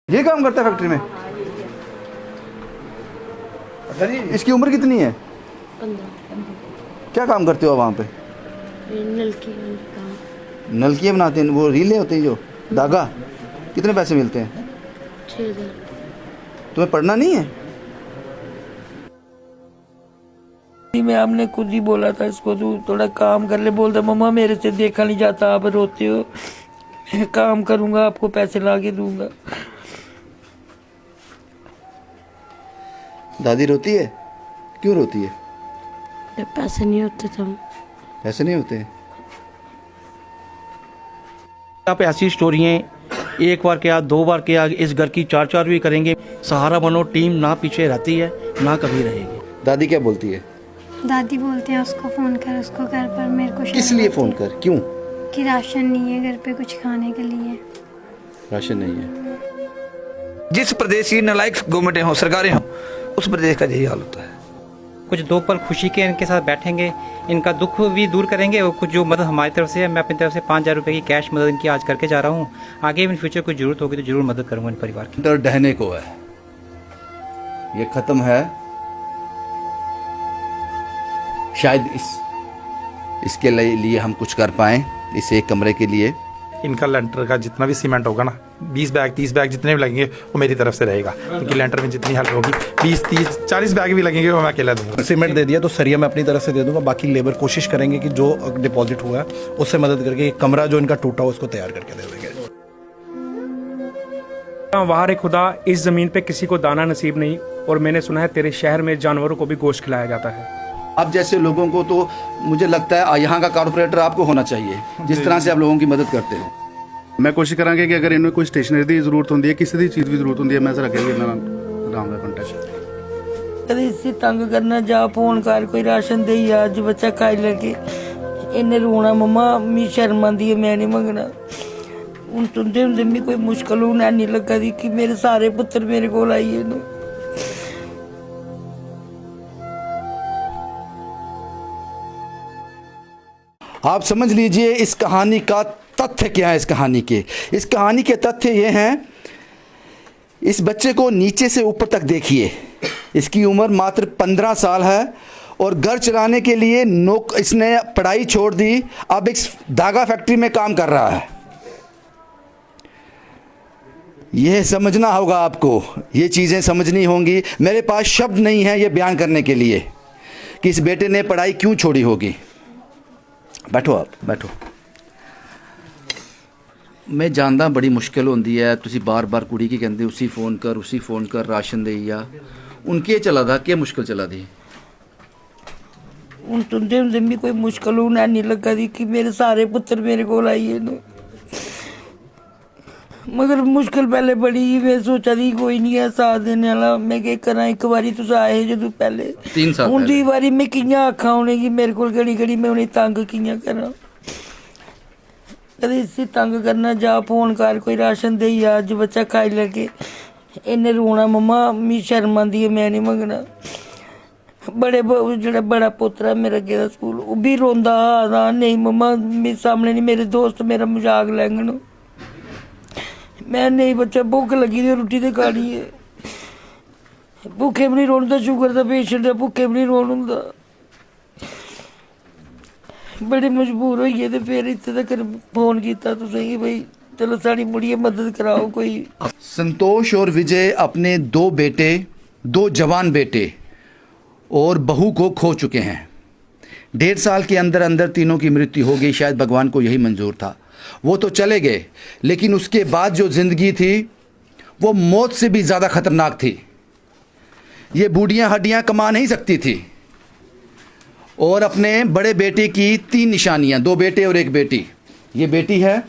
ये काम करता है फैक्ट्री में? इसकी उम्र कितनी है? 15। क्या काम करते हो वहाँ पे? नलकी काम। नलकियाँ बनाते हैं, वो रीले होते हैं जो धागा। कितने पैसे मिलते हैं? 6000। तुम्हें पढ़ना नहीं है? मैं आपने खुद ही बोला था इसको तू थोड़ा काम कर ले। बोलता मम्मा मेरे से देखा नहीं जाता, आप रोते हो, मैं काम करूंगा, आपको पैसे ला के दूंगा। दादी रोती है? क्यों रोती है? जब पैसे नहीं होते तो पैसे नहीं होते हैं? आप ऐसी स्टोरियाँ एक बार क्या, 2 बार क्या, इस घर की 4 भी करेंगे। सहारा बनो टीम ना पीछे रहती है ना कभी रहेगी। दादी क्या बोलती है? दादी बोलते हैं उसको फ़ोन कर, उसको कर, पर मेरे को किस लिए फ़ोन कर? क्यों? कि राशन नहीं है घर पे कुछ खाने के लिए। राशन नहीं है। जिस प्रदेश की नालायक गवर्नमेंटें हों, सरकारें हों, उस प्रदेश का यही हाल होता है। कुछ 2 पल खुशी के इनके साथ बैठेंगे, इनका दुख भी दूर करेंगे और कुछ जो मदद हमारी तरफ से है, मैं अपनी तरफ से 5000 रुपये की कैश मदद इनकी आज करके जा रहा हूँ। आगे इन फ्यूचर कोई ज़रूरत होगी तो ज़रूर मदद करूँगा इन परिवार की। तो डहने को है, ये ख़त्म है। शायद इसके लिए हम कुछ कर पाएँ, इस एक कमरे के लिए। इनका लेंटर का जितना भी सीमेंट होगा ना, 20 बैग 30 बैग जितने भी लगेंगे वो मेरी तरफ से रहेगा। क्योंकि लेंटर में जितनी हेल्प होगी 20 30 40 बैग भी लगेंगे वो मैं अकेला दूंगा। सीमेंट दे दिया तो सरिया मैं अपनी तरफ से दे दूंगा, बाकी लेबर कोशिश करेंगे कि जो डिपॉजिट हुआ है उससे मदद करके कमरा जो इनका टूटा उसको तैयार करके दे देंगे। वाह खुदा, इस जमीन पे किसी को दाना नसीब नहीं, और मैंने सुना है तेरे शहर में जानवरों को भी गोश्त खिलाया जाता है। आप जैसे लोगों को तो मुझे लगता है यहाँ का कॉर्पोरेटर आपको होना चाहिए, जिस तरह से आप लोगों की मदद करते हो। मैं कोशिश करांगे कि अगर इन्हें कोई स्टेशनरी की जरूरत होती है, किसी भी चीज़ की जरूरत होती है, मैं सर अगे भी रहूँगा कॉन्टैक्ट। कभी इससे तंग करना, जा फोन कर, कोई राशन दे आज बच्चा खाई लगे। इन्हें रोना मम्मा मी शर्म आंदी है, मैं नहीं मंगना। हूँ तुंदे होंदे मी कोई मुश्किल हूँ नहीं लगा दी कि मेरे सारे पुत्र मेरे को आइए न। आप समझ लीजिए इस कहानी का तथ्य क्या है। इस कहानी के तथ्य ये हैं, इस बच्चे को नीचे से ऊपर तक देखिए। इसकी उम्र मात्र 15 साल है और घर चलाने के लिए इसने पढ़ाई छोड़ दी, अब एक धागा फैक्ट्री में काम कर रहा है। यह समझना होगा आपको, ये चीज़ें समझनी होंगी। मेरे पास शब्द नहीं है ये बयान करने के लिए कि इस बेटे ने पढ़ाई क्यों छोड़ी होगी। बैठो, आप बैठो। मैं जानदा बड़ी मुश्किल होंदी है, तुसी बार बार कुड़ी की कहंदे उसी फ़ोन कर राशन देइया। उनके चला दा क्या मुश्किल चला दी? हूँ तुंदे होंदे मी कोई मुश्किल हूँ नहीं लगा दी कि मेरे सारे पुत्र मेरे को आइए न। मगर मुश्किल पहले बड़ी, मैं सोचा दी कोई नहीं है साथ देने वाला। मैं क्या करा, एक बारी तुस आए जो पहले 3 साल हूँ दूई बारी मैं कियां आखा उनें कि मेरे को घड़ी मैं उन्हें तंग कियां करा। कभी इससे तंग करना, जा फोन कर, कोई राशन दे आज बच्चा खाई लगे। इन्हें रोना मम्मा मी शर्म आंदी है, मैं नहीं मंगना। जो बड़ा पोतरा मेरा गेदा स्कूल, वो भी रोंदा हा नहीं मम्मा मेरे सामने नहीं, मेरे दोस्त मेरा मजाक लैंगन। मैं नहीं बच्चा, भुख लगी थी, रुट्टी तो खानी है। भुखे भी नहीं रोन, शुगर का पेशेंट है, भुखे भी नहीं रोन होंदा। बड़े मजबूर होइए तो फिर इत्थे तक फोन किया तो सही भाई, चलो साड़ी मुड़िए मदद कराओ कोई। संतोष और विजय अपने 2 बेटे, 2 जवान बेटे और बहू को खो चुके हैं। 1.5 साल के अंदर अंदर तीनों की मृत्यु हो गई। शायद भगवान को यही मंजूर था। वो तो चले गए, लेकिन उसके बाद जो ज़िंदगी थी वो मौत से भी ज़्यादा ख़तरनाक थी। ये बूढ़ियाँ हड्डियाँ कमा नहीं सकती थी। और अपने बड़े बेटे की 3 निशानियाँ, 2 बेटे और 1 बेटी। ये बेटी है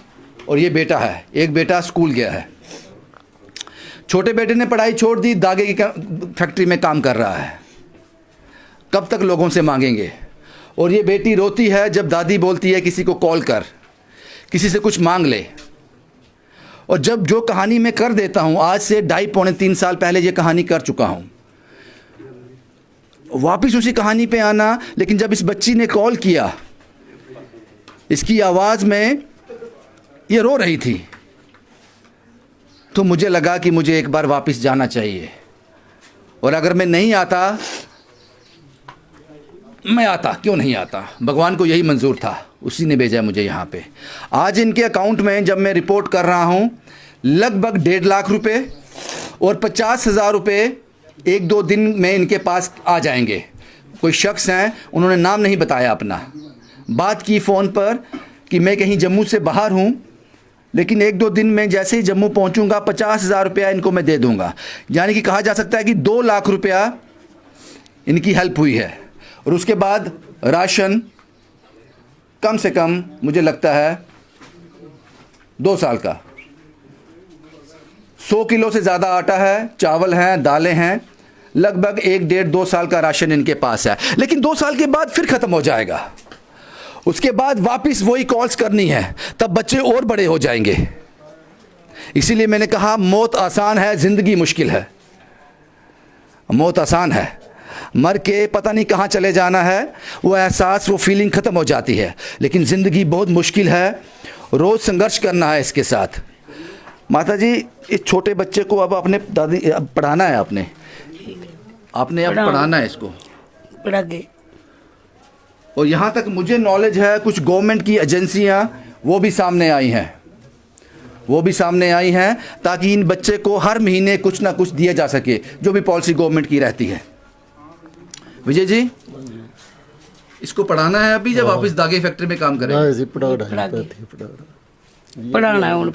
और ये बेटा है। एक बेटा स्कूल गया है। छोटे बेटे ने पढ़ाई छोड़ दी, धागे की फैक्ट्री में काम कर रहा है। कब तक लोगों से मांगेंगे? और ये बेटी रोती है जब दादी बोलती है किसी को कॉल कर, किसी से कुछ मांग ले। और जब जो कहानी मैं कर देता हूँ, आज से 2.5-3 साल पहले ये कहानी कर चुका हूँ, वापस उसी कहानी पे आना। लेकिन जब इस बच्ची ने कॉल किया, इसकी आवाज़ में ये रो रही थी। तो मुझे लगा कि मुझे एक बार वापस जाना चाहिए, और अगर मैं नहीं आता, मैं आता, क्यों नहीं आता, भगवान को यही मंजूर था, उसी ने भेजा मुझे यहाँ पे। आज इनके अकाउंट में जब मैं रिपोर्ट कर रहा हूँ लगभग 1.5 लाख रुपए और 50,000 रुपये 1-2 दिन में इनके पास आ जाएंगे। कोई शख्स हैं, उन्होंने नाम नहीं बताया अपना, बात की फ़ोन पर कि मैं कहीं जम्मू से बाहर हूँ, लेकिन 1-2 दिन में जैसे ही जम्मू पहुँचूँगा 50,000 रुपया इनको मैं दे दूँगा। यानी कि कहा जा सकता है कि 2 लाख रुपया इनकी हेल्प हुई है। और उसके बाद राशन कम से कम मुझे लगता है 2 साल का, 100 किलो से ज़्यादा आटा है, चावल हैं, दालें हैं, लगभग 1-1.5-2 साल का राशन इनके पास है। लेकिन 2 साल के बाद फिर ख़त्म हो जाएगा, उसके बाद वापस वही कॉल्स करनी है, तब बच्चे और बड़े हो जाएंगे। इसीलिए मैंने कहा मौत आसान है, ज़िंदगी मुश्किल है। मौत आसान है, मर के पता नहीं कहाँ चले जाना है, वो एहसास, वो फीलिंग ख़त्म हो जाती है, लेकिन ज़िंदगी बहुत मुश्किल है, रोज़ संघर्ष करना है इसके साथ। माता जी, इस छोटे बच्चे को अब अपने दादी अब पढ़ाना है, आपने अब पढ़ाना है इसको, पढ़ा के। और यहाँ तक मुझे नॉलेज है कुछ गवर्नमेंट की एजेंसियाँ वो भी सामने आई हैं, ताकि इन बच्चे को हर महीने कुछ ना कुछ दिया जा सके, जो भी पॉलिसी गवर्नमेंट की रहती है। विजय जी, इसको पढ़ाना है अभी, जब वापस दागे फैक्ट्री में काम करें। पढ़ाना है, उन्हें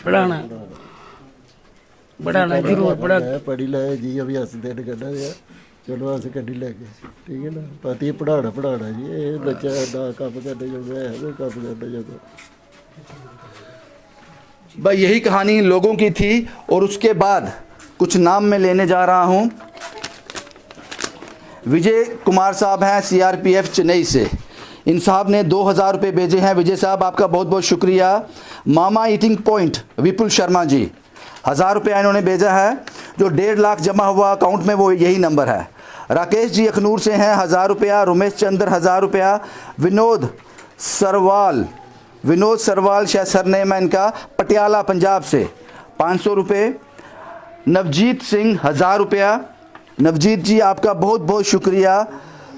पढ़ाना जरूर पढ़ा। पढ़ी लाए जी, अभी अस दिन कढ़ा दिया, चलो अस कढ़ी लैगे, ठीक है ना। पति पढ़ाना जी, ये बच्चा ना कम करने जो है वो कम करने जो। भाई यही कहानी इन लोगों की थी। और उसके बाद कुछ नाम मैं लेने जा रहा हूं। विजय कुमार साहब हैं CRPF चेन्नई से, इन साहब ने 2,000 रुपये भेजे हैं। विजय साहब, आपका बहुत बहुत शुक्रिया। मामा ईटिंग पॉइंट विपुल शर्मा जी, 1,000 रुपया इन्होंने भेजा है। जो 1.5 लाख जमा हुआ अकाउंट में वो यही नंबर है। राकेश जी अखनूर से हैं, 1,000 रुपया। रमेश चंद्र 1,000 रुपया। विनोद सरवाल शायद सरनेम है इनका, पटियाला पंजाब से 500 रुपये। नवजीत सिंह 1,000 रुपया। नवजीत जी, आपका बहुत बहुत शुक्रिया।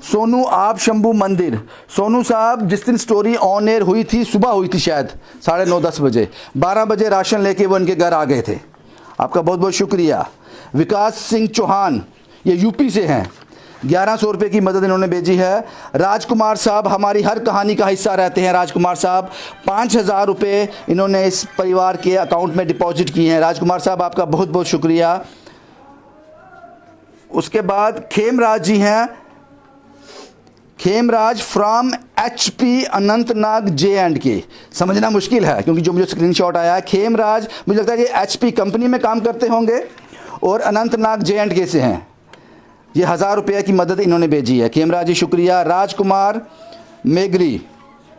सोनू आप शंभू मंदिर, सोनू साहब, जिस दिन स्टोरी ऑन एयर हुई थी, सुबह हुई थी शायद 9:30-10 बजे, 12 बजे राशन लेके वो इनके घर आ गए थे। आपका बहुत बहुत शुक्रिया। विकास सिंह चौहान, ये UP से हैं, 1100 रुपये की मदद इन्होंने भेजी है। राजकुमार साहब हमारी हर कहानी का हिस्सा रहते हैं। राजकुमार साहब 5,000 रुपये इन्होंने इस परिवार के अकाउंट में डिपॉजिट किए हैं। राजकुमार साहब, आपका बहुत बहुत शुक्रिया। उसके बाद खेमराज जी हैं, Khemraj from HP Anantnag J&K, समझना मुश्किल है क्योंकि जो मुझे स्क्रीनशॉट आया है। खेमराज, मुझे लगता है कि HP कंपनी में काम करते होंगे और अनंतनाग J&K से हैं। ये 1,000 रुपये की मदद इन्होंने भेजी है। खेमराज जी शुक्रिया। राजकुमार मेगरी,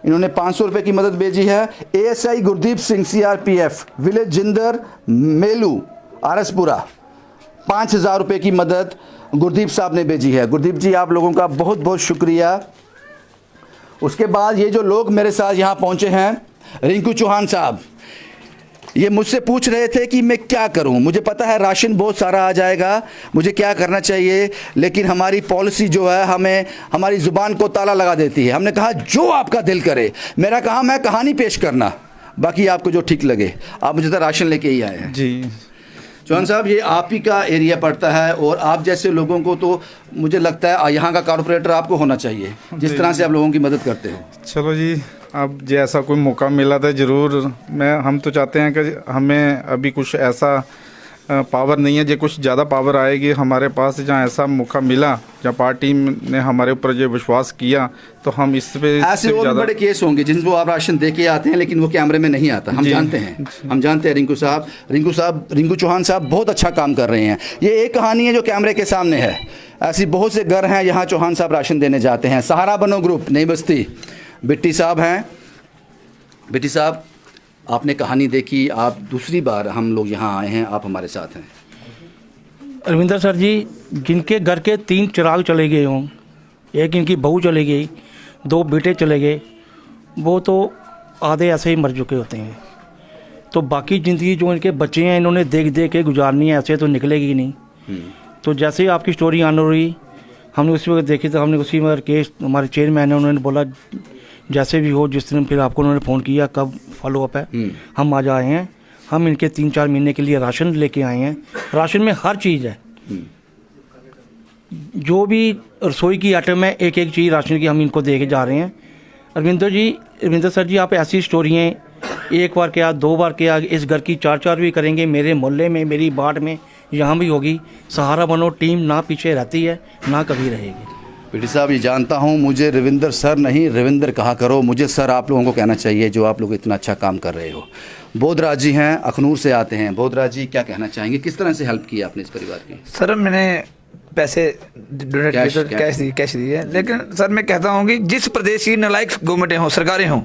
इन्होंने 500 रुपये की मदद भेजी है। ASI Gurdeep Singh CRPF village Jinder Melu Araspura, 5,000 रुपये की मदद गुरदीप साहब ने भेजी है। गुरदीप जी, आप लोगों का बहुत बहुत शुक्रिया। उसके बाद ये जो लोग मेरे साथ यहाँ पहुँचे हैं, रिंकू चौहान साहब, ये मुझसे पूछ रहे थे कि मैं क्या करूं। मुझे पता है राशन बहुत सारा आ जाएगा, मुझे क्या करना चाहिए, लेकिन हमारी पॉलिसी जो है हमें हमारी ज़ुबान को ताला लगा देती है। हमने कहा जो आपका दिल करे, मेरा काम है कहानी पेश करना, बाकी आपको जो ठीक लगे। आप मुझे तो राशन लेके ही आए हैं जी। चौहान साहब, ये आप ही का एरिया पड़ता है और आप जैसे लोगों को तो मुझे लगता है यहाँ का कॉर्पोरेटर आपको होना चाहिए, जिस तरह से आप लोगों की मदद करते हो। चलो जी, अब जैसा कोई मौका मिला था ज़रूर। हम तो चाहते हैं कि हमें अभी कुछ ऐसा पावर नहीं है, जो कुछ ज़्यादा पावर आएगी हमारे पास, जहाँ ऐसा मौका मिला, जहाँ पार्टी ने हमारे ऊपर जो विश्वास किया, तो हम इस पे ऐसे और भी बड़े केस होंगे जिनको आप राशन दे के आते हैं लेकिन वो कैमरे में नहीं आता। हम जानते हैं रिंकू चौहान साहब बहुत अच्छा काम कर रहे हैं। ये एक कहानी है जो कैमरे के सामने है, ऐसी बहुत से घर हैं यहाँ चौहान साहब राशन देने जाते हैं। सहारा बनो ग्रुप नई बस्ती, बिट्टी साहब हैं। बिट्टी साहब, आपने कहानी देखी, आप दूसरी बार हम लोग यहाँ आए हैं, आप हमारे साथ हैं। रविंदर सर जी, जिनके घर के 3 चिराग चले गए हों, एक इनकी बहू चली गई, 2 बेटे चले गए, वो तो आधे ऐसे ही मर चुके होते हैं। तो बाकी ज़िंदगी जो इनके बच्चे हैं इन्होंने देख देख के गुजारनी है, ऐसे तो निकलेगी नहीं। तो जैसे ही आपकी स्टोरी आन हो रही, हमने उसी वक्त देखी तो हमने उसी में केस, हमारे चेयरमैन है, उन्होंने बोला जैसे भी हो, जिस दिन फिर आपको उन्होंने फ़ोन किया कब फॉलोअप है, हम आज आए हैं। हम इनके 3-4 महीने के लिए राशन लेके आए हैं। राशन में हर चीज़ है, जो भी रसोई की आइटम है, एक एक चीज़ राशन की हम इनको दे के जा रहे हैं। रविंदर सर जी, आप ऐसी स्टोरियाँ एक बार क्या, 2 बार क्या, इस घर की 4-4 भी करेंगे, मेरे मोहल्ले में, मेरी बाट में, यहाँ भी होगी। सहारा बनो टीम ना पीछे रहती है, ना कभी रहेगी। पीटी साहब, ये जानता हूँ मुझे रविंदर सर नहीं रविंदर कहा करो, मुझे सर आप लोगों को कहना चाहिए जो आप लोग इतना अच्छा काम कर रहे हो। बोधराज जी हैं, अखनूर से आते हैं। बोधराज जी, क्या कहना चाहेंगे, किस तरह से हेल्प की आपने इस परिवार की? सर मैंने पैसे डोनेट किए, तो कैश दिए, लेकिन सर मैं कहता हूँ कि जिस प्रदेश की नालायक गवर्नमेंटें हों, सरकारें हों,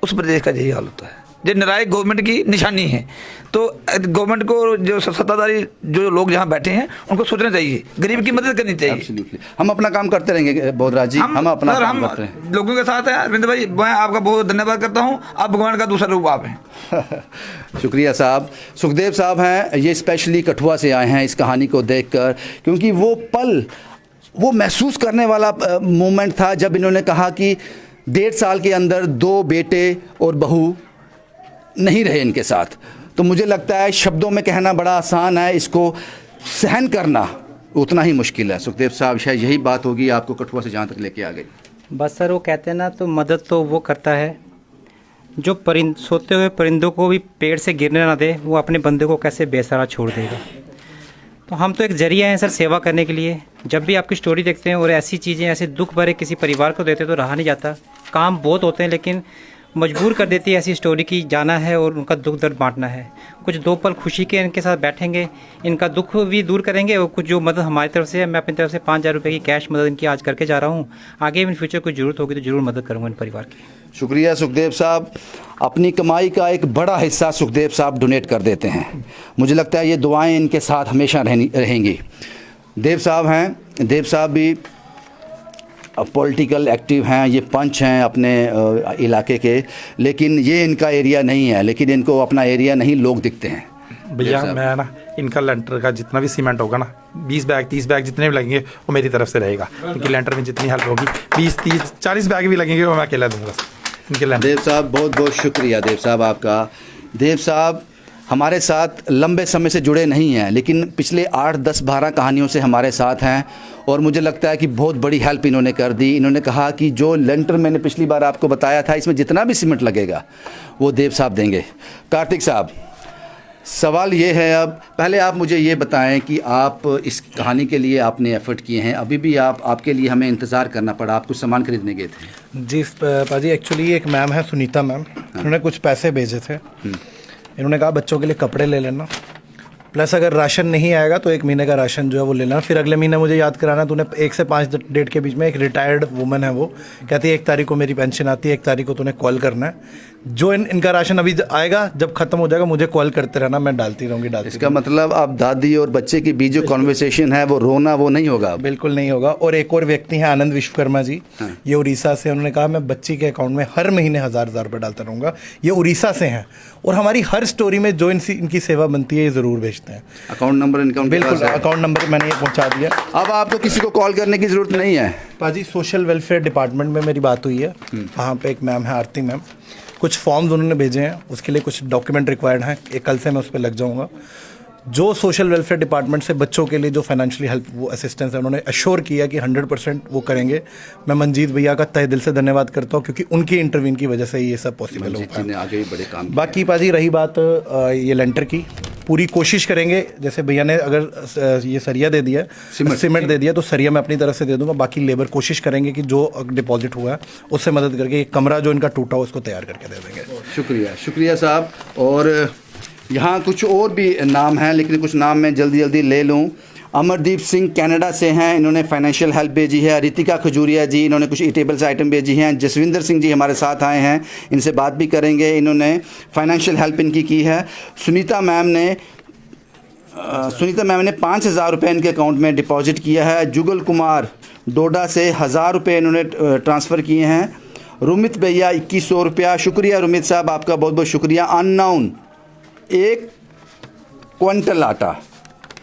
उस प्रदेश का यही हाल होता है। जो नालायक गवर्नमेंट की निशानी है, तो गवर्नमेंट को, जो सत्ताधारी जो लोग यहाँ बैठे हैं, उनको सोचना चाहिए, गरीब की मदद करनी चाहिए। Absolutely. हम अपना काम करते रहेंगे बोधराज जी, हम अपना काम करते हैं, लोगों के साथ हैं। अरविंद भाई, मैं आपका बहुत धन्यवाद करता हूँ, आप भगवान का दूसरा रूप आप हैं। शुक्रिया साहब। सुखदेव साहब हैं, ये स्पेशली कठुआ से आए हैं इस कहानी को देखकर, क्योंकि वो पल, वो महसूस करने वाला मोमेंट था जब इन्होंने कहा कि 1.5 साल के अंदर 2 बेटे और बहू नहीं रहे इनके साथ। तो मुझे लगता है शब्दों में कहना बड़ा आसान है, इसको सहन करना उतना ही मुश्किल है। सुखदेव साहब, शायद यही बात होगी आपको कठुआ से जहाँ तक लेके आ गई। बस सर, वो कहते हैं ना, तो मदद तो वो करता है जो सोते हुए परिंदों को भी पेड़ से गिरने ना दे, वो अपने बंदे को कैसे बेसहारा छोड़ देगा। तो हम तो एक जरिया हैं सर सेवा करने के लिए। जब भी आपकी स्टोरी देखते हैं और ऐसी चीज़ें, ऐसे दुख भरे किसी परिवार को देते हैं, तो रहा नहीं जाता। काम बहुत होते हैं, लेकिन मजबूर कर देती है ऐसी स्टोरी की जाना है और उनका दुख दर्द बांटना है। कुछ 2 पल खुशी के इनके साथ बैठेंगे, इनका दुख भी दूर करेंगे, और कुछ जो मदद हमारी तरफ से है, मैं अपनी तरफ से 5,000 रुपये की कैश मदद इनकी आज करके जा रहा हूँ। आगे इन फ्यूचर कोई ज़रूरत होगी तो ज़रूर मदद करूँगा इन परिवार की। शुक्रिया सुखदेव साहब। अपनी कमाई का एक बड़ा हिस्सा सुखदेव साहब डोनेट कर देते हैं। मुझे लगता है ये दुआएं इनके साथ हमेशा रहेंगी। देव साहब हैं, देव साहब भी पॉलिटिकल एक्टिव हैं, ये पंच हैं अपने इलाके के, लेकिन ये इनका एरिया नहीं है, लेकिन इनको अपना एरिया नहीं लोग दिखते हैं। भैया मैं ना इनका लेंटर का जितना भी सीमेंट होगा ना, 20 बैग 30 बैग जितने भी लगेंगे वो मेरी तरफ से रहेगा, क्योंकि लेंटर में जितनी हेल्प होगी 20 30 40 बैग भी लगेंगे वो मैं अकेला दूंगा इनके लेंटर। देव साहब, बहुत बहुत शुक्रिया देव साहब आपका। देव साहब हमारे साथ लंबे समय से जुड़े नहीं हैं, लेकिन पिछले 8 10 12 कहानियों से हमारे साथ हैं, और मुझे लगता है कि बहुत बड़ी हेल्प इन्होंने कर दी। इन्होंने कहा कि जो लेंटर मैंने पिछली बार आपको बताया था, इसमें जितना भी सीमेंट लगेगा वो देव साहब देंगे। कार्तिक साहब, सवाल ये है, अब पहले आप मुझे ये बताएं कि आप इस कहानी के लिए आपने एफर्ट किए हैं, अभी भी आपके लिए हमें इंतज़ार करना पड़ा, आप कुछ सामान खरीदने गए थे? जी पाजी, एक्चुअली एक मैम है सुनीता मैम, उन्होंने कुछ पैसे भेजे थे। इन्होंने कहा बच्चों के लिए कपड़े ले लेना, प्लस अगर राशन नहीं आएगा तो 1 महीने का राशन जो है वो ले लेना। फिर अगले महीने मुझे याद कराना, तूने 1 से 5 डेट के बीच में, एक रिटायर्ड वुमन है, वो कहती है 1 तारीख को मेरी पेंशन आती है, 1 तारीख को तूने कॉल करना है। जो इनका राशन अभी आएगा, जब खत्म हो जाएगा मुझे कॉल करते रहना, मैं डालती रहूँगी। इसका मतलब अब दादी और बच्चे के बीच जो कॉन्वर्सेशन है वो रोना वो नहीं होगा? बिल्कुल नहीं होगा। और एक और व्यक्ति हैं आनंद विश्वकर्मा जी, ये उड़ीसा से, उन्होंने कहा मैं बच्ची के अकाउंट में हर महीने 1000 रुपये डालता रहूँगा। ये उड़ीसा से हैं और हमारी हर स्टोरी में जो इनकी सेवा बनती है ये ज़रूर भेजते हैं। अकाउंट नंबर इनका? बिल्कुल, अकाउंट नंबर मैंने ये पहुँचा दिया। अब आपको किसी को कॉल करने की ज़रूरत नहीं है। पाजी, सोशल वेलफेयर डिपार्टमेंट में मेरी बात हुई है, वहाँ पे एक मैम है आरती मैम, कुछ फॉर्म्स उन्होंने भेजे हैं, उसके लिए कुछ डॉक्यूमेंट रिक्वायर्ड हैं, कल से मैं उस पर लग जाऊँगा। जो सोशल वेलफेयर डिपार्टमेंट से बच्चों के लिए जो फाइनेंशियली हेल्प, वो असिस्टेंस है, उन्होंने अश्योर किया कि 100% वो करेंगे। मैं मंजीत भैया का तहे दिल से धन्यवाद करता हूँ, क्योंकि उनकी इंटरव्यून की वजह से ये सब पॉसिबल हो पाया। आगे भी बड़े काम। बाकी पाजी रही बात ये लेंटर की, पूरी कोशिश करेंगे, जैसे भैया ने अगर ये सरिया दे दिया, सीमेंट दे दिया, तो सरिया मैं अपनी तरफ से दे दूंगा, बाकी लेबर कोशिश करेंगे कि जो डिपॉजिट हुआ है उससे मदद करके एक कमरा जो इनका टूटा हो उसको तैयार करके दे देंगे। शुक्रिया, शुक्रिया साहब। और यहाँ कुछ और भी नाम हैं, लेकिन कुछ नाम मैं जल्दी जल्दी ले लूँ। अमरदीप सिंह कनाडा से हैं, इन्होंने फाइनेंशियल हेल्प भेजी है। रितिका खजूरिया जी, इन्होंने कुछ ईटेबल्स आइटम भेजी हैं। जसविंदर सिंह जी हमारे साथ आए हैं, इनसे बात भी करेंगे, इन्होंने फाइनेंशियल हेल्प इनकी की है। सुनीता मैम ने 5,000 रुपये इनके अकाउंट में डिपॉजिट किया है। जुगल कुमार डोडा से 1,000 रुपये इन्होंने ट्रांसफ़र किए हैं। रुमित भैया 2100 रुपया, शुक्रिया रुमित साहब, आपका बहुत बहुत शुक्रिया। अननाउन 1 क्विंटल आटा,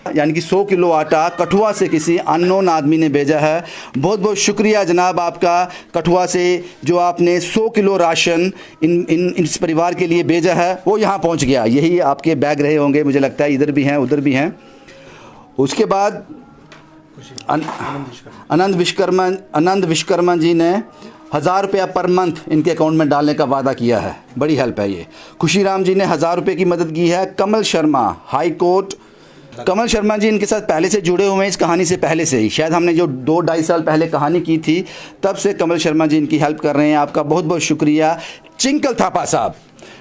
यानी कि 100 किलो आटा कठुआ से किसी अननोन आदमी ने भेजा है। बहुत बहुत शुक्रिया जनाब आपका, कठुआ से जो आपने 100 किलो राशन इस परिवार के लिए भेजा है, वो यहाँ पहुँच गया। यही आपके बैग रहे होंगे, मुझे लगता है इधर भी हैं उधर भी हैं। उसके बाद आनंद विश्वकर्मा जी ने 1000 रुपया पर मंथ इनके अकाउंट में डालने का वादा किया है। बड़ी हेल्प है ये। खुशीराम जी ने 1000 रुपये की मदद की है। कमल शर्मा, हाई कोर्ट। कमल शर्मा जी इनके साथ पहले से जुड़े हुए हैं, इस कहानी से पहले से ही। शायद हमने जो 2-2.5 साल पहले कहानी की थी, तब से कमल शर्मा जी इनकी हेल्प कर रहे हैं। आपका बहुत बहुत शुक्रिया। चिंकल थापा साहब,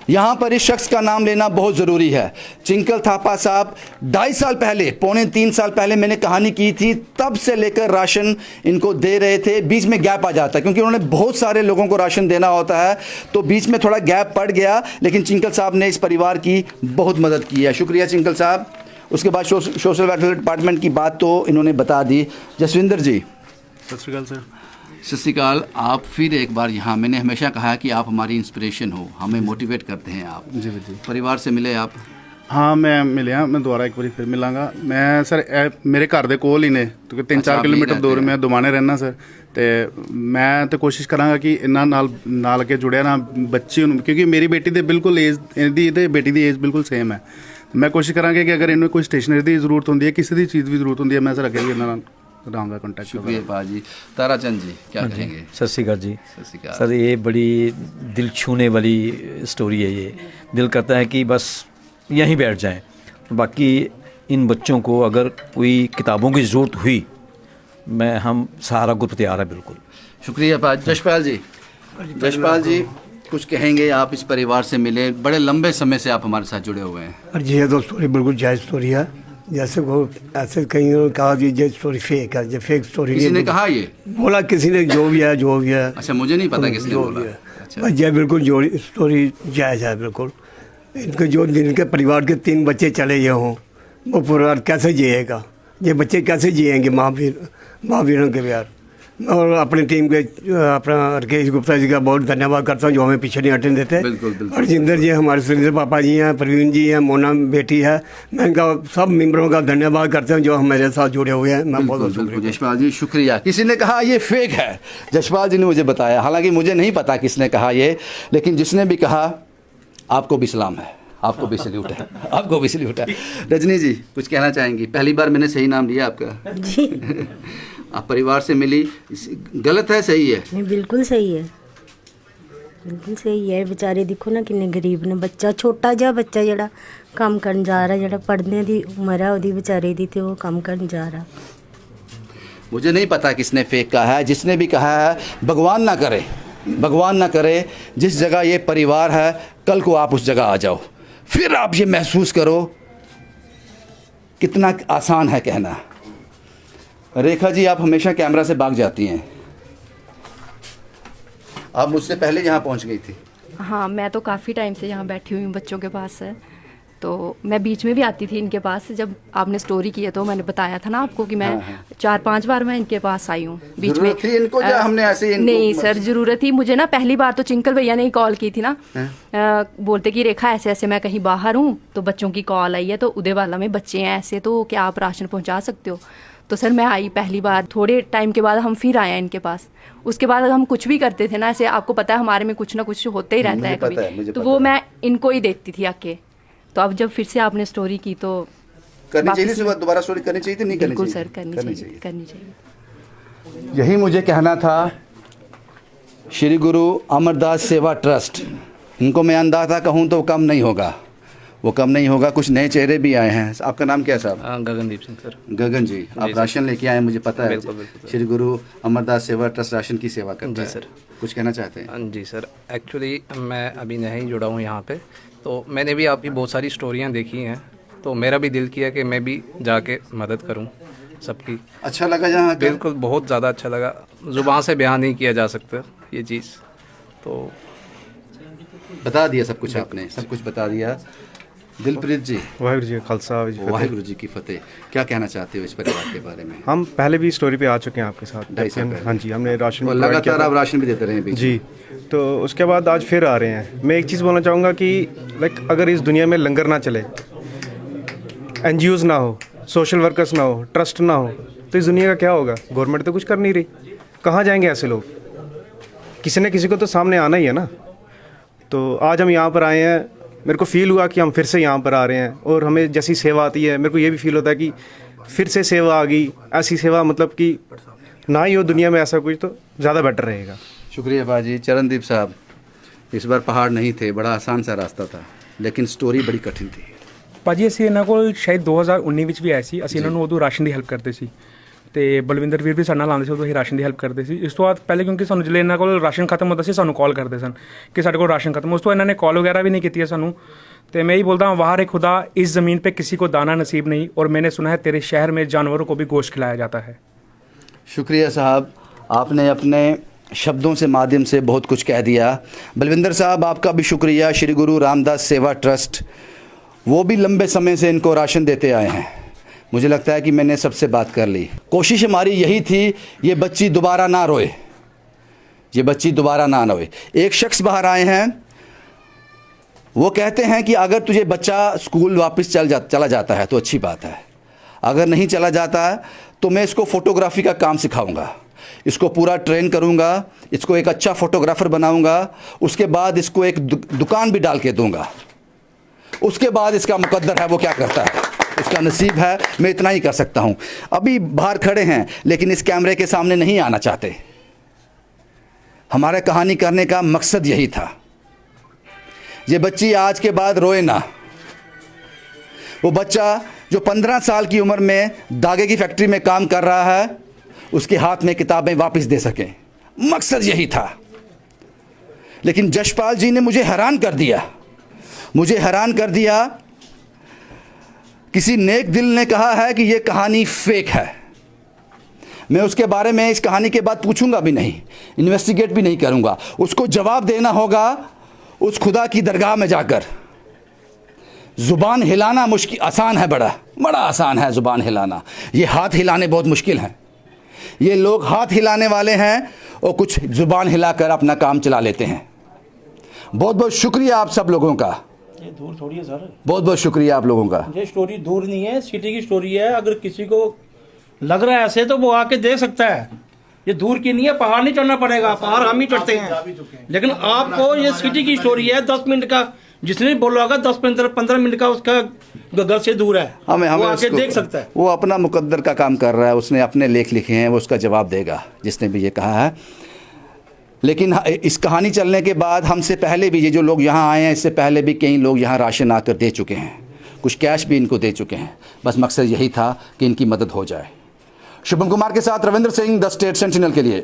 यहाँ पर इस शख्स का नाम लेना बहुत ज़रूरी है। चिंकल थापा साहब 2.5 साल पहले, 2.25 साल पहले मैंने कहानी की थी, तब से लेकर राशन इनको दे रहे थे। बीच में गैप आ जाता है क्योंकि उन्होंने बहुत सारे लोगों को राशन देना होता है, तो बीच में थोड़ा गैप पड़ गया, लेकिन चिंकल साहब ने इस परिवार की बहुत मदद की है। शुक्रिया चिंकल साहब। उसके बाद सोशल वेलफेयर डिपार्टमेंट की बात तो इन्होंने बता दी। जसविंदर जी, सत श्रीकाल सर। सत श्रीकाल। आप फिर एक बार यहाँ, मैंने हमेशा कहा कि आप हमारी इंस्पिरेशन हो, हमें मोटिवेट करते हैं आप। जी जी। परिवार से मिले आप? हाँ मैं मिलिया, मैं दोबारा एक बार फिर मिलांगा। मैं सर मेरे घर दे कोल ही ने, क्योंकि 3-4 किलोमीटर दूर मैं दुमाने रहना सर, तो मैं तो कोशिश करांगा कि इन्हां नाल के जुड़िया ना बच्चे, क्योंकि मेरी बेटी दे बिल्कुल एज दी ते बेटी दी एज बिल्कुल सेम है। मैं कोशिश करांगा कि अगर इन्हें कोई स्टेशनरी की जरूरत होती है, किसी भी चीज़ की जरूरत होती है, मैं सर अगे भी इन्हां रहूँगा कॉन्टैक्ट। शुक्रिया पाजी। ताराचंद जी क्या कहेंगे? सत श्रीकाल जी। सत श्रीकाल सर, ये बड़ी दिल छूने वाली स्टोरी है। ये दिल करता है कि बस यहीं बैठ जाएं। बाकी इन बच्चों को अगर कोई किताबों की ज़रूरत हुई, हम सहारा ग्रुप तैयार है बिल्कुल। शुक्रिया पाजी। जशपाल जी, जशपाल जी कुछ कहेंगे? आप इस परिवार से मिले, बड़े लंबे समय से आप हमारे साथ जुड़े हुए हैं। जी ये तो स्टोरी बिल्कुल जायज़ स्टोरी है। जैसे वो ऐसे कहीं कहा कि ये स्टोरी फेक है, ये फेक स्टोरी। किसी ने कहा ये? बोला किसी ने, जो भी है। अच्छा, मुझे नहीं पता किसने बोला। अच्छा, ये बिल्कुल जो स्टोरी जायज़ है बिल्कुल। इनके जो जिनके परिवार के 3 बच्चे चले गए हों, वो परिवार कैसे जिएगा? ये बच्चे कैसे जिएंगे माँ वीरों के प्यार। और अपनी टीम के अपना राकेश गुप्ता जी का बहुत धन्यवाद करता हूँ, जो हमें पीछे नहीं हटने देते। और जिंदर जी, हमारे सुरेंद्र पापा जी हैं, प्रवीण जी हैं, मोना बेटी है। मैं इनका सब मेंबरों का धन्यवाद करता हूँ जो हमारे साथ जुड़े हुए हैं। मैं बहुत शुक्रिया। जशपाल जी शुक्रिया। किसी ने कहा ये फेक है, जशपाल जी ने मुझे बताया, हालांकि मुझे नहीं पता किसने कहा ये, लेकिन जिसने भी कहा आपको भी सलाम है, आपको भी सल्यूट है, आपको भी सल्यूट है। रजनी जी कुछ कहना चाहेंगी? पहली बार मैंने सही नाम लिया आपका जी। आप परिवार से मिली, गलत है सही है? नहीं, बिल्कुल सही है, बिल्कुल सही है। बेचारे देखो ना किन्ने गरीब ने, बच्चा छोटा जिहा बच्चा ਜਿਹੜਾ ਕੰਮ ਕਰਨ ਜਾ रहा, ਜਿਹੜਾ पढ़ने ਦੀ उम्र है ਉਹਦੀ बेचारे ਦੀ, ਤੇ ਉਹ ਕੰਮ ਕਰਨ जा रहा। मुझे नहीं पता किसने फेक कहा है। जिसने भी कहा है, भगवान ना करे, भगवान ना करे जिस जगह ये परिवार है, कल को आप उस जगह आ जाओ, फिर आप ये महसूस करो कितना आसान है कहना। रेखा जी, आप हमेशा कैमरा से भाग जाती हैं, आप मुझसे पहले यहाँ पहुँच गई थी। हाँ, मैं तो काफ़ी टाइम से यहाँ बैठी हुई हूँ बच्चों के पास है, तो मैं बीच में भी आती थी इनके पास। जब आपने स्टोरी की है तो मैंने बताया था ना आपको कि मैं 4-5 बार मैं इनके पास आई हूँ बीच में। थी इनको या हमने ऐसे ही नहीं सर, ज़रूरत थी मुझे ना। पहली बार तो चिंकल भैया ने ही कॉल की थी ना, बोलते कि रेखा ऐसे ऐसे मैं कहीं बाहर हूँ, तो बच्चों की कॉल आई है, तो उदयवाला में बच्चे हैं ऐसे, तो क्या आप राशन पहुँचा सकते हो? तो सर मैं आई पहली बार, थोड़े टाइम के बाद हम फिर आए इनके पास। उसके बाद हम कुछ भी करते थे ना, ऐसे आपको पता है हमारे में कुछ ना कुछ होते ही रहता है कभी, तो वो मैं इनको ही देखती थी आके। तो अब जब फिर से आपने स्टोरी की तो करनी चाहिए थी, दोबारा स्टोरी करनी चाहिए थी, नहीं करनी चाहिए? बिल्कुल सर, करनी चाहिए। यही मुझे कहना था। श्री गुरु अमरदास सेवा ट्रस्ट, इनको मैं अंदाज़ा कहूँ तो कम नहीं होगा, वो कम नहीं होगा। कुछ नए चेहरे भी आए हैं। आपका नाम क्या है साहब? गगनदीप सिंह सर। गगन जी, आप राशन लेके आए, मुझे पता है। बिल्कुल बिल्कुल। श्री गुरु अमरदास सेवा ट्रस्ट राशन की सेवा करता है। जी सर। कुछ कहना चाहते हैं? जी सर, एक्चुअली मैं अभी नहीं जुड़ा हूँ यहाँ पे, तो मैंने भी आपकी बहुत सारी स्टोरियाँ देखी हैं, तो मेरा भी दिल किया कि मैं भी जाके मदद करूँ सबकी। अच्छा लगा जहाँ? बिल्कुल, बहुत ज़्यादा अच्छा लगा, ज़ुबान से बयान नहीं किया जा सकता ये चीज़। तो बता दिया सब कुछ, आपने सब कुछ बता दिया। दिलप्रीत जी, वाहिगुरू जी का खालसा वाहिगुरू जी की फतेह। वाहिगुरू जी की फतेह। क्या कहना चाहते हो इस परिवार के बारे में? हम पहले भी स्टोरी पे आ चुके हैं आपके साथ। 2.5 साल पहले। हाँ जी, हमने राशन और भी provide किया लगातार था। आप राशन भी देते रहे बीच में। जी, तो उसके बाद आज फिर आ रहे हैं। मैं एक चीज़ बोलना चाहूँगा कि लाइक अगर इस दुनिया में लंगर ना चले, NGOs ना हो, सोशल वर्कर्स ना हो, ट्रस्ट ना हो, तो इस दुनिया का क्या होगा? गवर्नमेंट तो कुछ कर नहीं रही, कहाँ जाएंगे ऐसे लोग? किसी न किसी को तो सामने आना ही है ना। तो आज हम यहाँ पर आए हैं, मेरे को फील हुआ कि हम फिर से यहाँ पर आ रहे हैं, और हमें जैसी सेवा आती है मेरे को ये भी फील होता है कि फिर से सेवा आ गई। ऐसी सेवा मतलब कि ना ही हो दुनिया में ऐसा कुछ, तो ज़्यादा बेटर रहेगा। शुक्रिया बाजी। चरणदीप साहब, इस बार पहाड़ नहीं थे, बड़ा आसान सा रास्ता था, लेकिन स्टोरी बड़ी कठिन थी। ਭਾਜੀ ਅਸੀਂ ਇਹਨਾਂ ਕੋਲ ਸ਼ਾਇਦ 2019 ਵਿੱਚ ਵੀ ਆਏ ਸੀ। ਅਸੀਂ ਇਹਨਾਂ ਨੂੰ ਉਦੋਂ ਰਾਸ਼ਨ ਦੀ ਹੈਲਪ ਕਰਦੇ ਸੀ ਤੇ ਬਲਵਿੰਦਰ ਵੀਰ ਵੀ ਸਾਡੇ ਨਾਲ ਆਉਂਦੇ ਸੀ, ਉਦੋਂ ਅਸੀਂ ਰਾਸ਼ਨ ਦੀ ਹੈਲਪ ਕਰਦੇ ਸੀ। ਇਸ ਤੋਂ ਬਾਅਦ ਪਹਿਲੇ ਕਿਉਂਕਿ ਸਾਨੂੰ ਜਿਹੜੇ ਇਹਨਾਂ ਕੋਲ ਰਾਸ਼ਨ ਖਤਮ ਹੁੰਦਾ ਸੀ ਸਾਨੂੰ ਕਾਲ ਕਰਦੇ ਸਨ ਕਿ ਸਾਡੇ ਕੋਲ ਰਾਸ਼ਨ ਖਤਮ। ਉਸ ਤੋਂ ਇਹਨਾਂ ਨੇ ਕਾਲ ਵਗੈरह भी नहीं ਕੀਤੀ ਸਾਨੂੰ। तो मैं ही बोलता हूँ, वाह रे खुदा, इस ज़मीन पे किसी को दाना नसीब नहीं, और मैंने सुना है तेरे शहर में जानवरों को भी गोश्त खिलाया जाता है। शुक्रिया साहब, आपने अपने शब्दों से माध्यम से बहुत कुछ कह दिया। बलविंदर साहब, आपका भी शुक्रिया। श्री गुरु रामदास सेवा ट्रस्ट, वो भी लंबे समय से इनको राशन देते आए हैं। मुझे लगता है कि मैंने सबसे बात कर ली। कोशिश हमारी यही थी, ये बच्ची दोबारा ना रोए, ये बच्ची दोबारा ना रोए। एक शख्स बाहर आए हैं, वो कहते हैं कि अगर तुझे बच्चा स्कूल वापस चला जाता है तो अच्छी बात है, अगर नहीं चला जाता है तो मैं इसको फ़ोटोग्राफी का काम सिखाऊंगा, इसको पूरा ट्रेन करूंगा, इसको एक अच्छा फ़ोटोग्राफ़र बनाऊंगा, उसके बाद इसको एक दुकान भी डाल के दूंगा, उसके बाद इसका मुकद्दर है वो क्या करता है, उसका नसीब है। मैं इतना ही कर सकता हूं। अभी बाहर खड़े हैं लेकिन इस कैमरे के सामने नहीं आना चाहते। हमारा कहानी करने का मकसद यही था, ये बच्ची आज के बाद रोए ना। वो बच्चा जो 15 साल की उम्र में धागे की फैक्ट्री में काम कर रहा है, उसके हाथ में किताबें वापस दे सकें, मकसद यही था। लेकिन जशपाल जी ने मुझे हैरान कर दिया, मुझे हैरान कर दिया। किसी नेक दिल ने कहा है कि ये कहानी फेक है। मैं उसके बारे में इस कहानी के बाद पूछूंगा भी नहीं, इन्वेस्टिगेट भी नहीं करूंगा। उसको जवाब देना होगा उस खुदा की दरगाह में जाकर। ज़ुबान हिलाना मुश्किल, आसान है, बड़ा आसान है ज़ुबान हिलाना। ये हाथ हिलाने बहुत मुश्किल हैं। ये लोग हाथ हिलाने वाले हैं और कुछ ज़ुबान हिलाकर अपना काम चला लेते हैं। बहुत बहुत शुक्रिया आप सब लोगों का, ये दूर थोड़ी है सर, बहुत बहुत शुक्रिया आप लोगों का। ये स्टोरी दूर नहीं है, सिटी की स्टोरी है। अगर किसी को लग रहा है ऐसे तो वो आके देख सकता है। ये दूर की नहीं है, पहाड़ नहीं चढ़ना पड़ेगा, पहाड़ हम ही चढ़ते हैं। लेकिन आपको ये सिटी की स्टोरी है, 10 मिनट का, जिसने बोला होगा 10-15 मिनट का उसका घर से दूर है, हमें वो आके देख सकता है। वो अपना मुकद्दर का काम कर रहा है, उसने अपने लेख लिखे हैं, वो उसका जवाब देगा जिसने भी ये कहा है। लेकिन इस कहानी चलने के बाद हमसे पहले भी ये जो लोग यहाँ आए हैं, इससे पहले भी कई लोग यहाँ राशन आकर दे चुके हैं, कुछ कैश भी इनको दे चुके हैं। बस मकसद यही था कि इनकी मदद हो जाए। शुभम कुमार के साथ Ravindra Singh, the state sentinel के लिए।